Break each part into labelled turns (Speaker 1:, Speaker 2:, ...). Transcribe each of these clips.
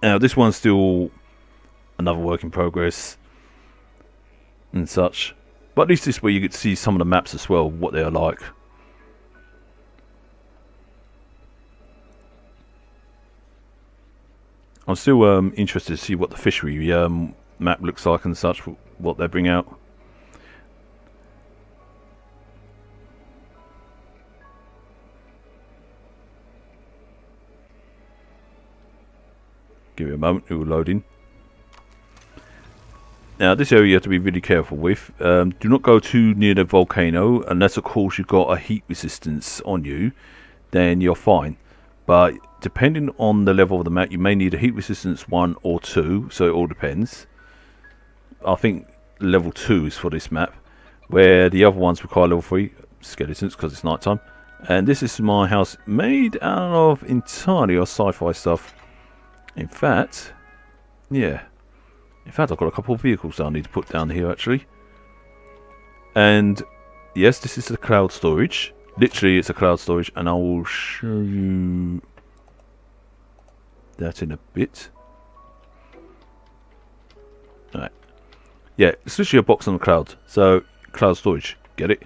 Speaker 1: Now this one's still another work in progress and such, but at least this way you get to see some of the maps as well, what they are like. I'm still interested to see what the fishery map looks like and such, what they bring out. Give it a moment, it will load in. Now this area you have to be really careful with. Do not go too near the volcano unless of course you've got a heat resistance on you, then you're fine. But depending on the level of the map, you may need a heat resistance 1 or 2, so it all depends. I think level 2 is for this map, where the other ones require level 3 skeletons because it's night time. And this is my house made out of entirely of sci-fi stuff. In fact, yeah. In fact, I've got a couple of vehicles that I need to put down here actually. And yes, this is the cloud storage. Literally, it's a cloud storage, and I will show you that in a bit. Alright. Yeah, it's literally a box on the cloud. So, cloud storage. Get it?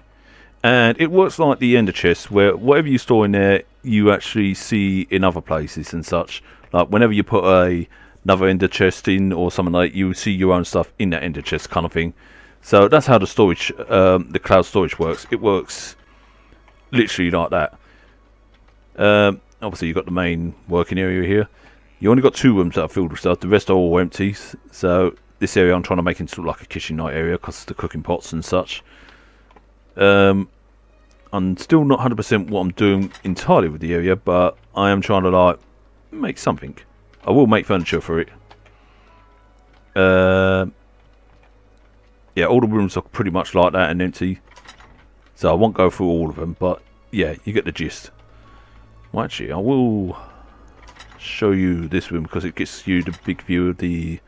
Speaker 1: And it works like the ender chest, where whatever you store in there, you actually see in other places and such. Like, whenever you put another ender chest in or something like that, you see your own stuff in that ender chest kind of thing. So, that's how the storage, the cloud storage works. It works literally like that. Obviously, you've got the main working area here. You only got 2 rooms that are filled with stuff. The rest are all empty. So this area I'm trying to make into like a kitchen night area because of the cooking pots and such. I'm still not 100% what I'm doing entirely with the area, but I am trying to like make something. I will make furniture for it. Yeah, all the rooms are pretty much like that and empty. So I won't go through all of them, but yeah, you get the gist. Well, actually, I will show you this room because it gives you the big view of the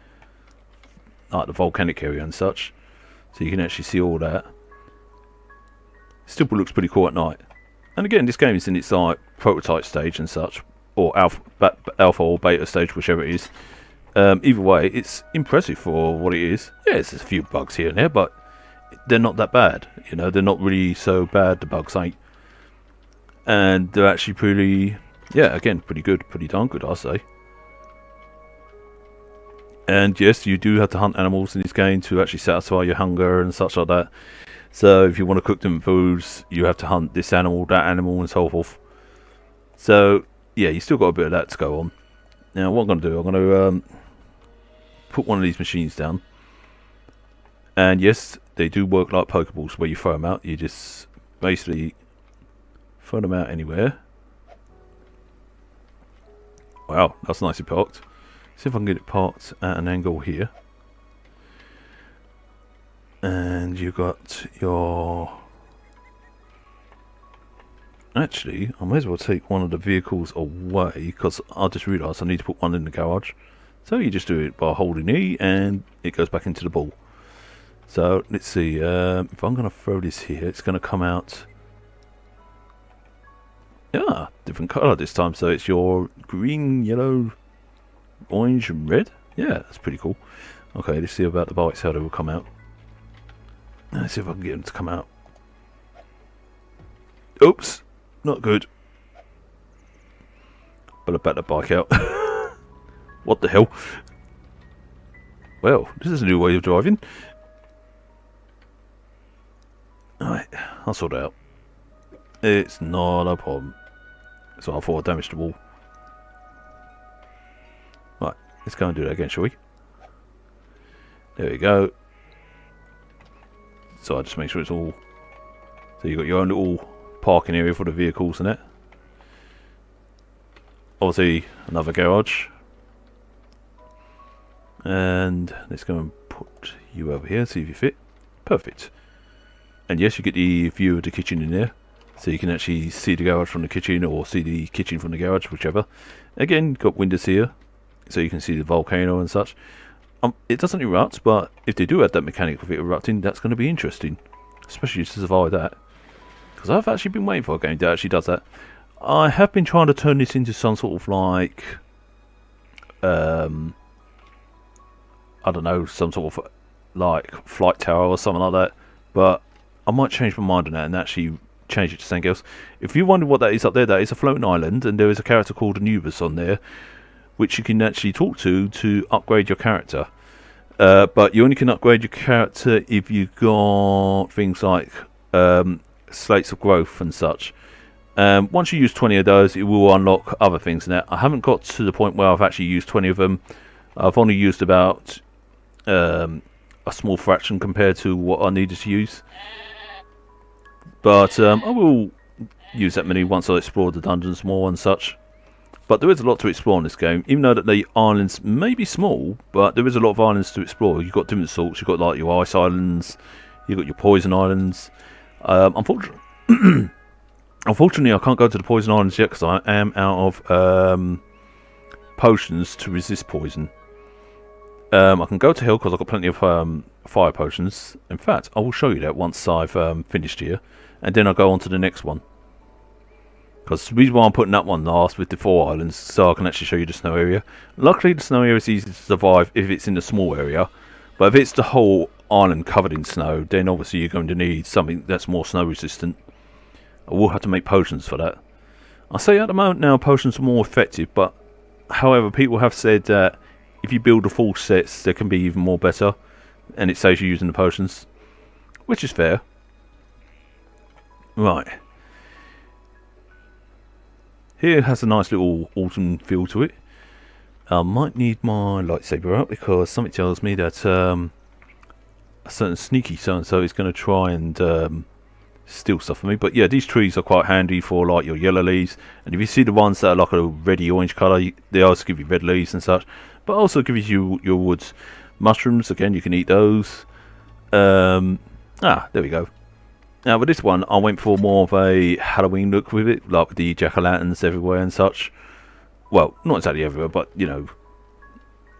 Speaker 1: the volcanic area and such. So you can actually see all that. Still looks pretty cool at night. And again, this game is in its like prototype stage and such, or alpha or beta stage, whichever it is. Either way, it's impressive for what it is. Yeah, there's a few bugs here and there, but they're not that bad. You know, they're not really so bad, the bugs ain't. And they're actually pretty, yeah, again, pretty good, pretty darn good, I'll say. And yes, you do have to hunt animals in this game to actually satisfy your hunger and such like that. So if you want to cook them foods, you have to hunt this animal, that animal, and so forth. So yeah, you still got a bit of that to go on. Now what I'm going to do, I'm going to put one of these machines down. And yes, they do work like Pokeballs where you throw them out. You just basically throw them out anywhere. Wow, that's nicely parked. See if I can get it parked at an angle here. And you got your... Actually, I may as well take one of the vehicles away because I just realised I need to put one in the garage. So you just do it by holding E and it goes back into the ball. So let's see, if I'm going to throw this here, it's going to come out... Yeah, different colour this time. So it's your green, yellow, orange and red. Yeah, that's pretty cool. Okay, let's see about the bikes, how they will come out. Let's see if I can get them to come out. Oops, not good. Better back the bike out. What the hell? Well, this is a new way of driving. Alright, I'll sort it out. It's not a problem. So I thought I damaged the wall. Right, let's go and do that again, shall we? There we go. So I just make sure it's all... So you've got your own little parking area for the vehicles and that. Obviously, another garage. And let's go and put you over here, see if you fit. Perfect. And yes, you get the view of the kitchen in there. So you can actually see the garage from the kitchen or see the kitchen from the garage, whichever. Again, got windows here. So you can see the volcano and such. It doesn't erupt, but if they do have that mechanic of it erupting, that's going to be interesting. Especially to survive that. Because I've actually been waiting for a game that actually does that. I have been trying to turn this into some sort of like I don't know, some sort of like flight tower or something like that. But I might change my mind on that and actually change it to something else. If you wonder what that is up there, that is a floating island, and there is a character called Anubis on there, which you can actually talk to upgrade your character. But you only can upgrade your character if you've got things like slates of growth and such. Once you use 20 of those, it will unlock other things. Now, I haven't got to the point where I've actually used 20 of them. I've only used about a small fraction compared to what I needed to use. But I will use that many once I explore the dungeons more and such. But there is a lot to explore in this game, even though that the islands may be small, but there is a lot of islands to explore. You've got different sorts. You've got like your ice islands, you've got your poison islands. Unfortunately, I can't go to the poison islands yet because I am out of potions to resist poison. I can go to hell because I've got plenty of fire potions. In fact, I will show you that once I've finished here, and then I'll go on to the next one. Because the reason why I'm putting that one last with the 4 islands, so I can actually show you the snow area. Luckily, the snow area is easy to survive if it's in the small area. But if it's the whole island covered in snow, then obviously you're going to need something that's more snow resistant. I will have to make potions for that. I say at the moment now potions are more effective, but however, people have said that if you build the full sets, they can be even more better. And it saves you using the potions, which is fair. Right. Here has a nice little autumn feel to it. I might need my lightsaber out because something tells me that a certain sneaky so-and-so is going to try and steal stuff from me. But yeah, these trees are quite handy for like your yellow leaves. And if you see the ones that are like a reddy orange colour, they also give you red leaves and such. But also give you your woods. Mushrooms, again, you can eat those. There we go. Now with this one, I went for more of a Halloween look with it, like with the jack-o'-lanterns everywhere and such. Well, not exactly everywhere, but, you know,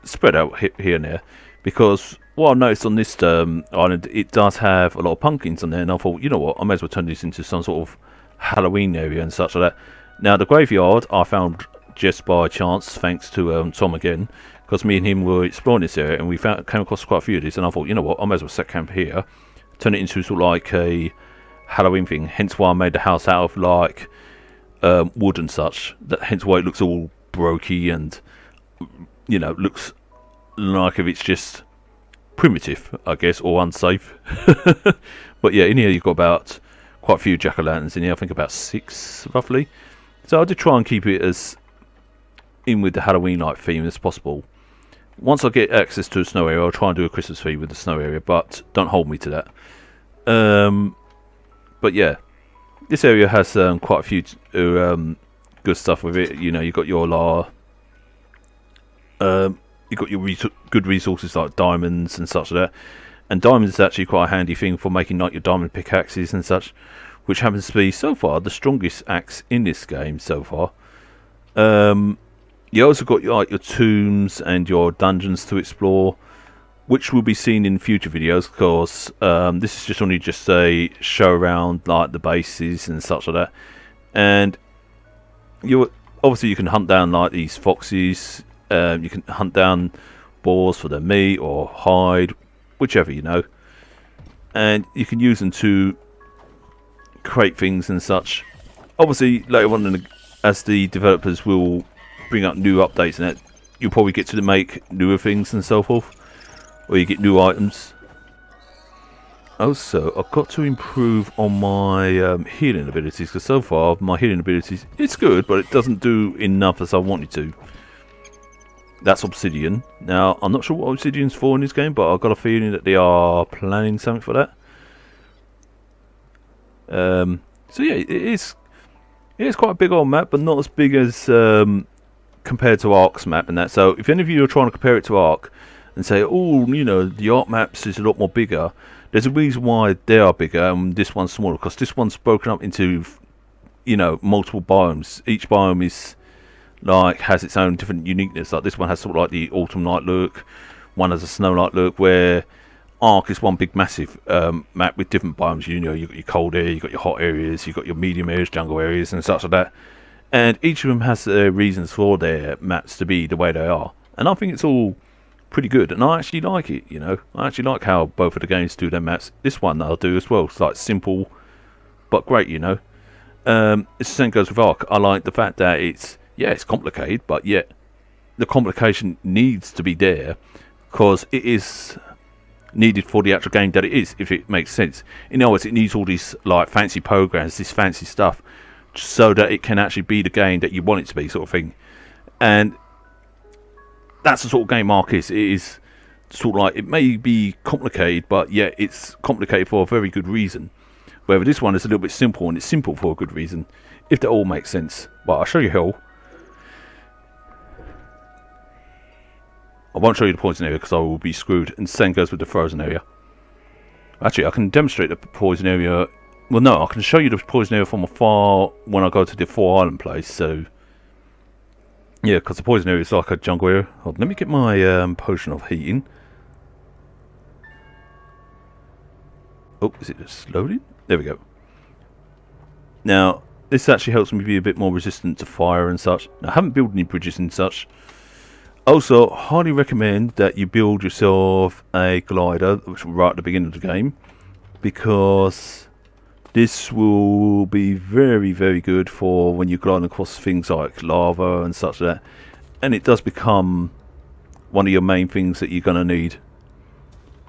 Speaker 1: spread out here and there. Because what I noticed on this island, it does have a lot of pumpkins on there, and I thought, you know what, I may as well turn this into some sort of Halloween area and such like that. Now, the graveyard I found just by chance, thanks to Tom again, because me and him were exploring this area, and we came across quite a few of these, and I thought, you know what, I may as well set camp here, turn it into sort of like a Halloween thing, hence why I made the house out of like wood and such, hence why it looks all brokey and, you know, looks like if it's just primitive, I guess, or unsafe. But yeah, in here you've got about quite a few jack-o'-lanterns in here, I think about 6 roughly. So I did try and keep it as in with the Halloween-like theme as possible. Once I get access to a snow area, I'll try and do a Christmas theme with the snow area, but don't hold me to that. But yeah, this area has quite a few good stuff with it. You know, you've got your you've got your good resources like diamonds and such like that. And diamonds is actually quite a handy thing for making like your diamond pickaxes and such, which happens to be so far the strongest axe in this game so far. You also got like your tombs and your dungeons to explore, which will be seen in future videos, because this is just a show around like the bases and such like that. And obviously you can hunt down like these foxes. You can hunt down boars for their meat or hide, whichever, you know. And you can use them to create things and such. Obviously later on, as the developers will bring up new updates and that, you'll probably get to make newer things and so forth. Or you get new items. Also, I've got to improve on my healing abilities, because so far my healing abilities, it's good, but it doesn't do enough as I wanted to. That's Obsidian. Now, I'm not sure what Obsidian's for in this game, but I've got a feeling that they are planning something for that. So yeah, it is quite a big old map, but not as big as compared to Ark's map and that. So if any of you are trying to compare it to Ark and say, oh, you know, the Ark maps is a lot more bigger, there's a reason why they are bigger and this one's smaller, because this one's broken up into, you know, multiple biomes. Each biome is like has its own different uniqueness. Like this one has sort of like the autumn night look, one has a snow night look, where Ark is one big massive map with different biomes. You know, you've got your cold area, you've got your hot areas, you've got your medium areas, jungle areas and such like that. And each of them has reasons for their maps to be the way they are. and I think it's all pretty good, and I actually like it, you know. I actually like how both of the games do their maps. This one I'll do as well. It's like simple but great, you know. It's the same goes with Ark. I like the fact that it's complicated, but yet the complication needs to be there because it is needed for the actual game that it is, if it makes sense. In other words, it needs all these like fancy programs, this fancy stuff, so that it can actually be the game that you want it to be, sort of thing. And that's the sort of game Ark is. It is sort of like, it may be complicated, but yet it's complicated for a very good reason. Whereas this one is a little bit simple, and it's simple for a good reason, if that all makes sense. But I'll show you how. I won't show you the poison area because I will be screwed, and the same goes with the frozen area. Actually, I can demonstrate the poison area. Well, no, I can show you the poison area from afar when I go to the 4 Island place. So, yeah, because the poison area is like a jungle area. Hold on, let me get my potion of heating. Oh, is it just loading? There we go. Now, this actually helps me be a bit more resistant to fire and such. Now, I haven't built any bridges and such. Also, highly recommend that you build yourself a glider, which will right at the beginning of the game, because this will be very, very good for when you glide across things like lava and such like that. And it does become one of your main things that you're going to need.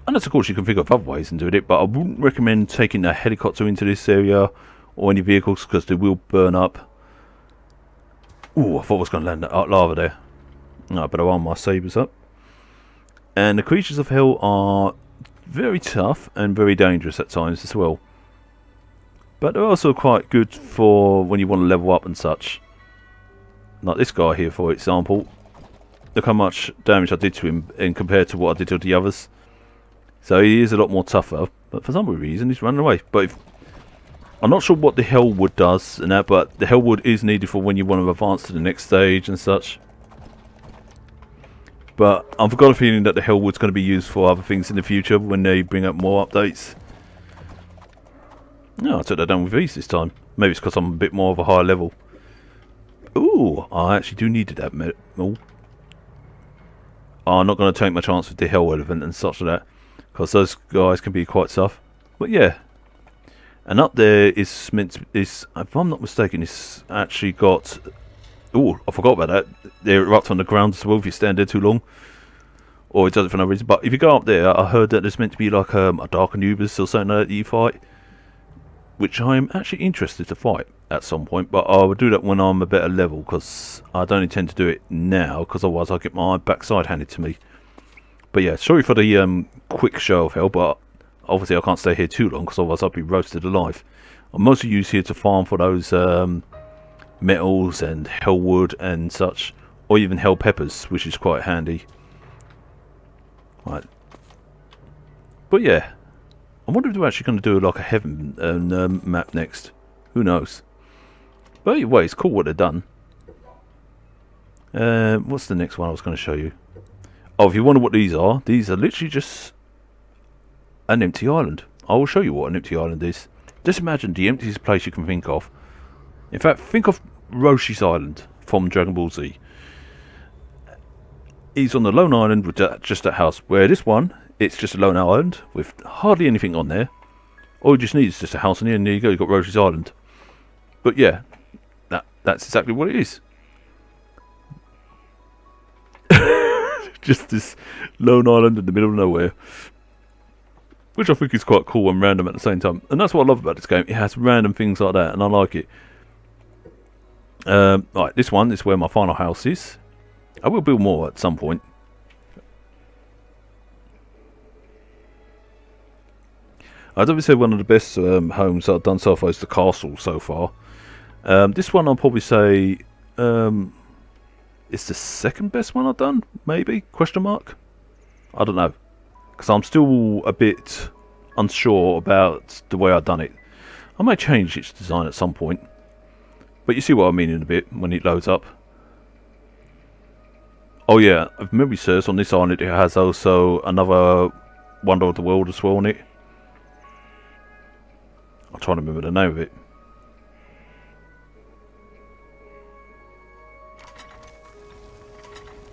Speaker 1: Unless, of course, you can think of other ways in doing it, but I wouldn't recommend taking a helicopter into this area or any vehicles because they will burn up. Ooh, I thought I was going to land that lava there. No, but I arm my sabres up. And the creatures of hell are very tough and very dangerous at times as well. But they're also quite good for when you want to level up and such. Like this guy here, for example. Look how much damage I did to him in compared to what I did to the others. So he is a lot more tougher. But for some reason he's running away. But I'm not sure what the Hellwood does and that, but the Hellwood is needed for when you want to advance to the next stage and such. But I've got a feeling that the Hellwood's going to be used for other things in the future when they bring up more updates. No, I took that down with ease this time. Maybe it's because I'm a bit more of a higher level. Ooh, I actually do need that metal. I'm not going to take my chance with the Hell Elephant and such like that, because those guys can be quite tough. But yeah. And up there is meant to, if I'm not mistaken, it's actually got... Oh, I forgot about that. They erupt on the ground as well if you stand there too long. Or it does it for no reason. But if you go up there, I heard that there's meant to be like a Dark Anubis or something like that you fight. Which I'm actually interested to fight at some point. But I will do that when I'm a better level, because I don't intend to do it now, because otherwise I'll get my backside handed to me. But yeah, sorry for the quick show of hell, but obviously I can't stay here too long, because otherwise I'll be roasted alive. I'm mostly used here to farm for those... metals and hellwood and such, or even hell peppers, which is quite handy. Right. But yeah, I wonder if they're actually going to do like a heaven map next. Who knows? But anyway, it's cool what they've done. What's the next one I was going to show you? Oh, if you wonder what these are literally just an empty island. I will show you what an empty island is. Just imagine the emptiest place you can think of. In fact, think of Roshi's Island from Dragon Ball Z. He's on the lone island with just that house. Where this one, it's just a lone island with hardly anything on there. All you just need is just a house on here, and there you go, you've got Roshi's Island. But yeah, that's exactly what it is. Just this lone island in the middle of nowhere. Which I think is quite cool and random at the same time. And that's what I love about this game. It has random things like that, and I like it. Right, this one is where my final house is. I will build more at some point. I'd obviously say one of the best homes I've done so far is the castle so far. This one I'll probably say it's the second best one I've done, maybe? Question mark? I don't know. Because I'm still a bit unsure about the way I've done it. I may change its design at some point. But you see what I mean in a bit when it loads up. Oh yeah, if memory serves, on this island it has also another Wonder of the World as well on it. I'm trying to remember the name of it.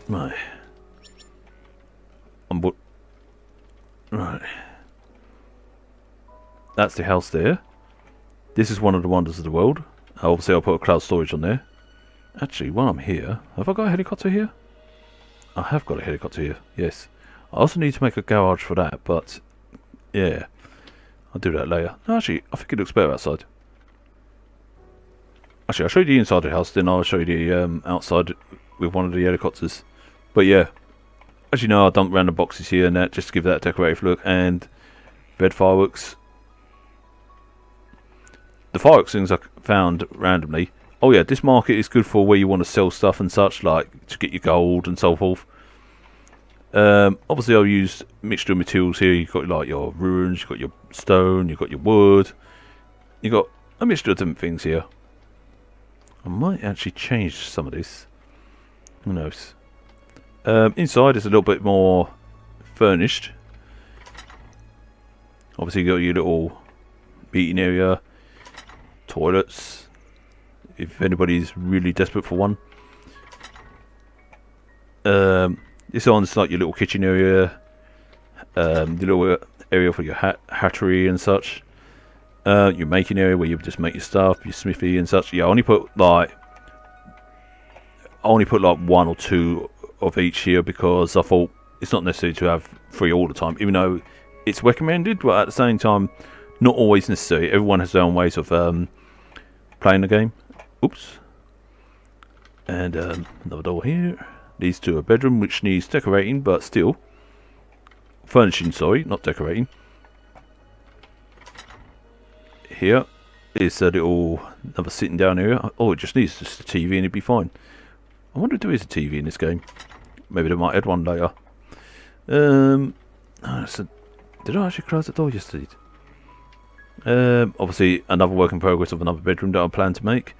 Speaker 1: Right. that's the house there. This is one of the wonders of the world. Obviously, I'll put a cloud storage on there. Actually, while I'm here, have I got a helicopter here? I have got a helicopter here, yes. I also need to make a garage for that, but yeah, I'll do that later. No, actually, I think it looks better outside. Actually, I'll show you the inside of the house, then I'll show you the outside with one of the helicopters. But yeah, as you know, I dumped random boxes here and that just to give that a decorative look, and red fireworks. The fireworks things I found randomly. Oh yeah, this market is good for where you want to sell stuff and such, like to get your gold and so forth. Obviously I'll use mixture of materials here. You've got like your ruins, you've got your stone, you've got your wood. You've got a mixture of different things here. I might actually change some of this. Who knows? Inside is a little bit more furnished. Obviously you got your little eating area, toilets, if anybody's really desperate for one. This one's like your little kitchen area, the little area for your hatchery and such. Your making area where you just make your stuff, your smithy and such. Yeah, I only put like one or two of each here because I thought it's not necessary to have 3 all the time, even though it's recommended, but at the same time, not always necessary. Everyone has their own ways of playing the game. Oops. And another door here. Leads to a bedroom which needs decorating, but still. Furnishing, sorry, not decorating. Here is a little, another sitting down area. Oh, it just needs just a TV and it'd be fine. I wonder if there is a TV in this game. Maybe they might add one later. Did I actually close the door yesterday? Obviously another work in progress of another bedroom that I plan to make.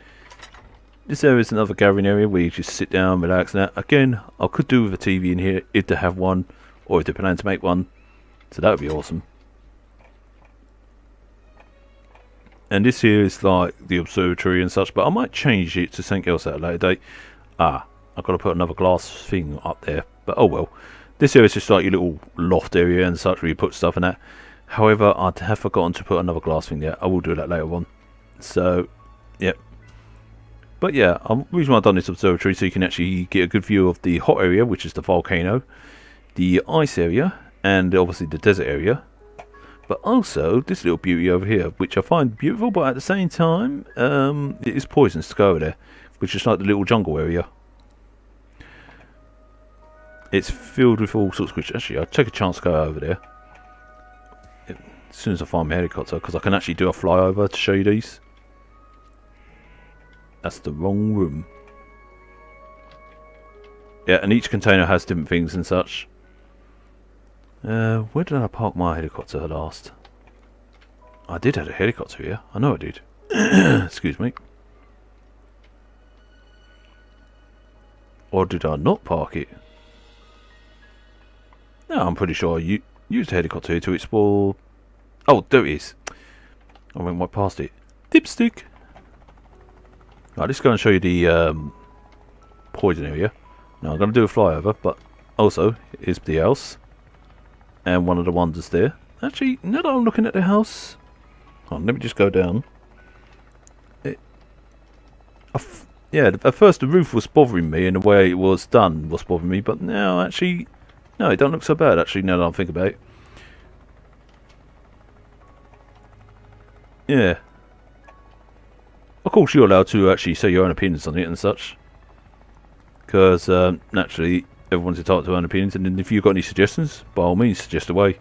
Speaker 1: This area is another gathering area where you just sit down, relax and that. Again, I could do with a TV in here if they have one, or if they plan to make one. So that would be awesome. And this here is like the observatory and such, but I might change it to something else at a later date. I've got to put another glass thing up there, but oh well. This area is just like your little loft area and such where you put stuff in that. However, I have forgotten to put another glass thing there. I will do that later on. So, yep. But yeah, the reason why I've done this observatory so you can actually get a good view of the hot area, which is the volcano, the ice area, and obviously the desert area. But also this little beauty over here, which I find beautiful, but at the same time, it is poisonous to go over there, which is like the little jungle area. It's filled with all sorts of creatures. Actually, I'll take a chance to go over there as soon as I find my helicopter, because I can actually do a flyover to show you these. That's the wrong room. Yeah, and each container has different things and such. Where did I park my helicopter last? I did have a helicopter here. I know I did. Excuse me. Or did I not park it? No, I'm pretty sure I used a helicopter here to explore. Oh, there it is. I went right past it. Dipstick. Right, let's go and show you the poison area. Now I'm going to do a flyover, but also here's the house and one of the wonders there. Actually, now that I'm looking at the house, let me just go down. Yeah, at first the roof was bothering me and the way it was done was bothering me, but now actually, no, it don't look so bad actually now that I'm thinking about it. Yeah. Of course you're allowed to actually say your own opinions on it and such. Because naturally everyone's entitled to their own opinions, and then if you've got any suggestions, by all means suggest away.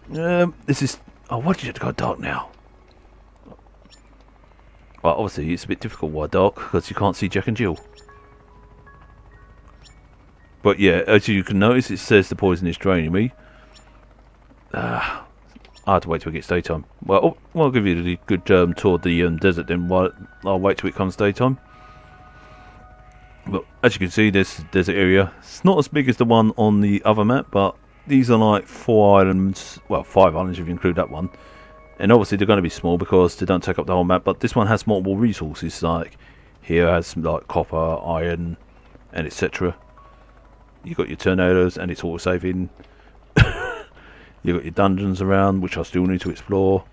Speaker 1: This is... Oh, why did you have to go dark now? Well, obviously it's a bit difficult why dark, because you can't see Jack and Jill. But yeah, as you can notice, it says the poison is draining me. I have to wait till it gets daytime. Well, I'll give you the good tour of the desert then. While I'll wait till it comes daytime. But as you can see, this desert area, it's not as big as the one on the other map, but these are like 4 islands, well 5 islands if you include that one. And obviously they're going to be small because they don't take up the whole map, but this one has multiple resources, like here has like copper, iron, and etc. You've got your tornadoes and it's auto-saving. You've got your dungeons around, which I still need to explore.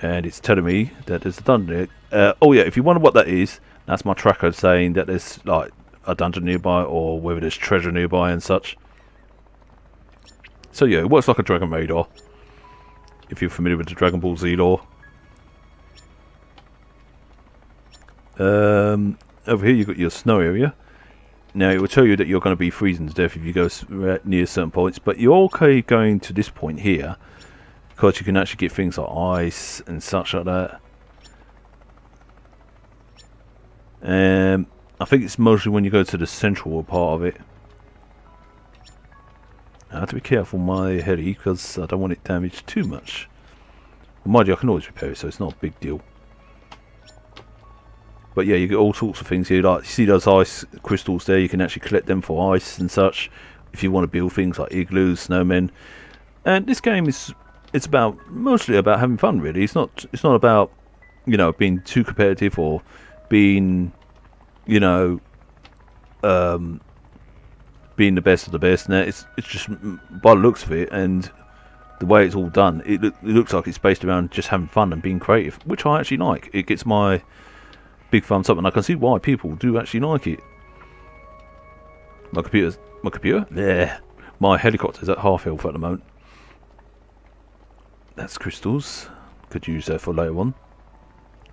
Speaker 1: and it's telling me that there's a dungeon there. Oh yeah, if you wonder what that is, that's my tracker saying that there's like a dungeon nearby, or whether there's treasure nearby and such. So yeah, it works like a Dragon radar, if you're familiar with the Dragon Ball Z lore. Over here you've got your snow area. Now it will tell you that you're going to be freezing to death if you go near certain points, but you're okay going to this point here, because you can actually get things like ice and such like that. I think it's mostly when you go to the central part of it. I have to be careful my heli, because I don't want it damaged too much. Well, mind you, I can always repair it, so it's not a big deal. But yeah, you get all sorts of things here. Like, you see those ice crystals there, you can actually collect them for ice and such, if you want to build things like igloos, snowmen. And this game is, it's mostly about having fun, really. It's not about, you know, being too competitive or being, you know, being the best of the best. Now it's just, by the looks of it and the way it's all done, it looks like it's based around just having fun and being creative, which I actually like. It gets my big thumbs up, and I can see why people do actually like it. My computer? Yeah. My helicopter's at half health at the moment. That's crystals. Could use that for later on.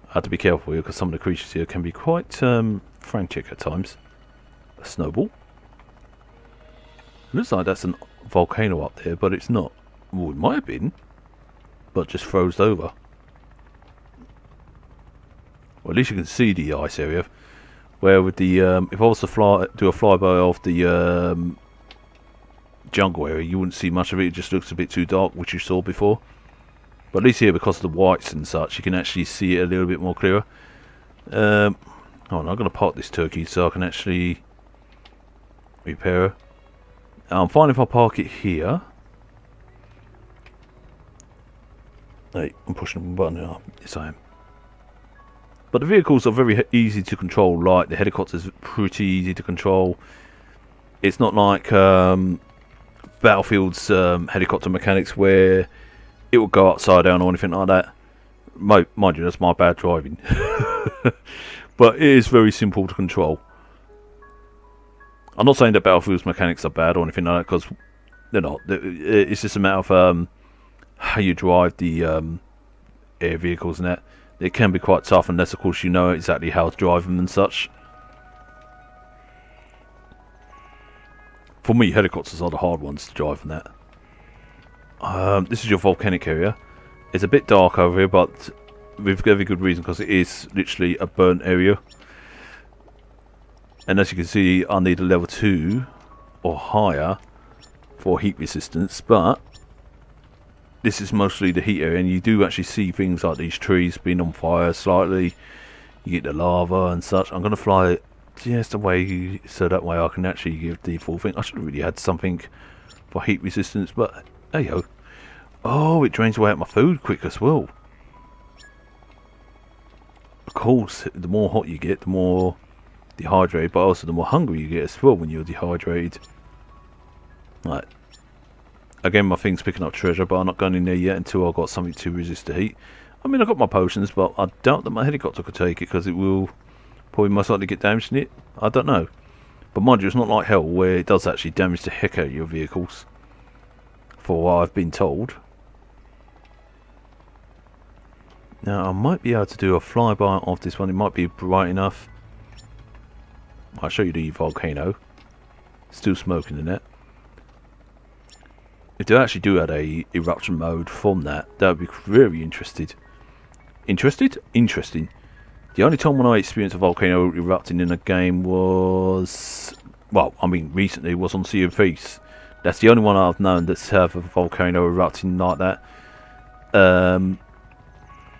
Speaker 1: I have to be careful here, because some of the creatures here can be quite frantic at times. A snowball. Looks like that's a volcano up there, but it's not. Well, it might have been, but just froze over. Well, at least you can see the ice area. Where with the if I was to do a flyby of the jungle area, you wouldn't see much of it. It just looks a bit too dark, which you saw before. But at least here, because of the whites and such, you can actually see it a little bit more clearer. Oh, no, I'm going to park this turkey so I can actually repair her. I'm fine if I park it here. Hey, I'm pushing the button now. Yes, I am. But the vehicles are very easy to control. Like the helicopter's pretty easy to control. It's not like Battlefield's helicopter mechanics where it will go upside down or anything like that. Mind you, that's my bad driving. But it is very simple to control. I'm not saying that Battlefield's mechanics are bad or anything like that, because they're not. It's just a matter of how you drive the air vehicles and that. It can be quite tough unless, of course, you know exactly how to drive them and such. For me, helicopters are the hard ones to drive in that. This is your volcanic area. It's a bit dark over here, but with very good reason, because it is literally a burnt area. And as you can see, I need a level 2 or higher for heat resistance, but this is mostly the heat area, and you do actually see things like these trees being on fire slightly. You get the lava and such. I'm going to fly it just away, so that way I can actually give the full thing. I should have really had something for heat resistance, but there you go. Oh, it drains away at my food quick as well. Of course, the more hot you get, the more dehydrated, but also the more hungry you get as well when you're dehydrated. Right. Again, my thing's picking up treasure, but I'm not going in there yet until I've got something to resist the heat. I mean, I've got my potions, but I doubt that my helicopter could take it, because it will probably most likely get damaged in it. I don't know. But mind you, it's not like hell, where it does actually damage the heck out of your vehicles, for what I've been told. Now, I might be able to do a flyby of this one. It might be bright enough. I'll show you the volcano. Still smoking in it. If they actually do add a eruption mode from that would be very interesting. Interesting. The only time when I experienced a volcano erupting in a game was, well, I mean, recently was on Sea of Thieves. That's the only one I've known that's have a volcano erupting like that.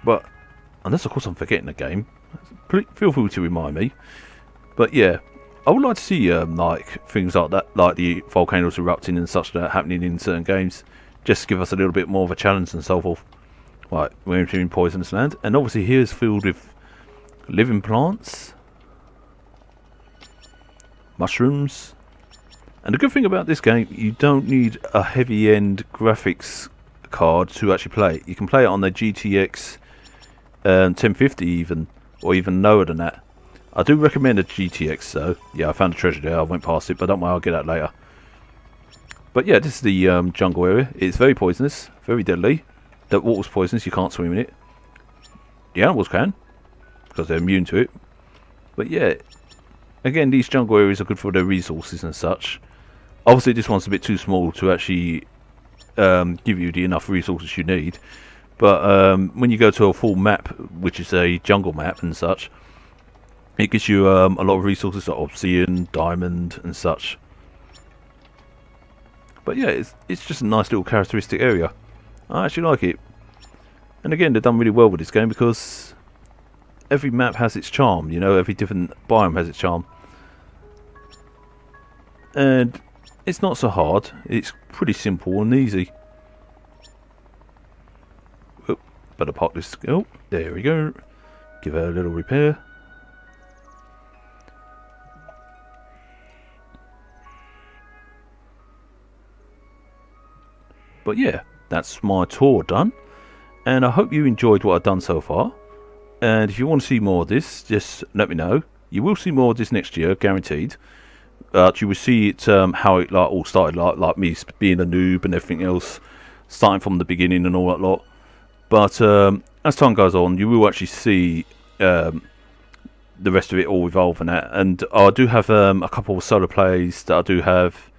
Speaker 1: But unless, of course, I'm forgetting the game, feel free to remind me. But yeah, I would like to see like things like that, like the volcanoes erupting and such that happening in certain games, just to give us a little bit more of a challenge and so forth. Right, we're entering Poisonous Land, and obviously here is filled with living plants, mushrooms, and the good thing about this game, you don't need a heavy-end graphics card to actually play it. You can play it on the GTX 1050 even, or even lower than that. I do recommend a GTX though. Yeah, I found a treasure there. I went past it, but don't worry, I'll get that later. But yeah, this is the jungle area. It's very poisonous, very deadly. The water's poisonous, you can't swim in it. The animals can, because they're immune to it. But yeah, again, these jungle areas are good for their resources and such. Obviously, this one's a bit too small to actually give you the enough resources you need. But when you go to a full map, which is a jungle map and such, it gives you a lot of resources like Obsidian, Diamond and such. But yeah, it's just a nice little characteristic area. I actually like it. And again, they've done really well with this game because every map has its charm, you know, every different biome has its charm. And it's not so hard, it's pretty simple and easy. Oh, better park this. Oh, there we go. Give her a little repair. But yeah, that's my tour done. And I hope you enjoyed what I've done so far. And if you want to see more of this, just let me know. You will see more of this next year, guaranteed. You will see it how it all started, like me being a noob and everything else, starting from the beginning and all that lot. But as time goes on, you will actually see the rest of it all evolve and that. And I do have a couple of solo plays that I do have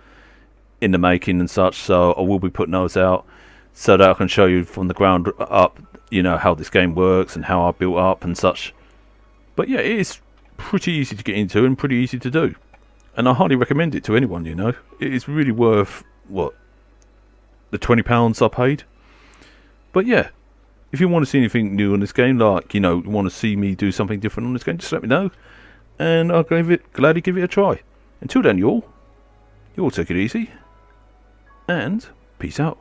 Speaker 1: in the making and such, so I will be putting those out so that I can show you from the ground up, you know, how this game works and how I built up and such. But yeah, it is pretty easy to get into and pretty easy to do, and I highly recommend it to anyone. You know, it is really worth what, the £20 I paid. But yeah, if you want to see anything new on this game, like, you know, you want to see me do something different on this game, just let me know and I'll gladly give it a try. Until then, you all take it easy and peace out.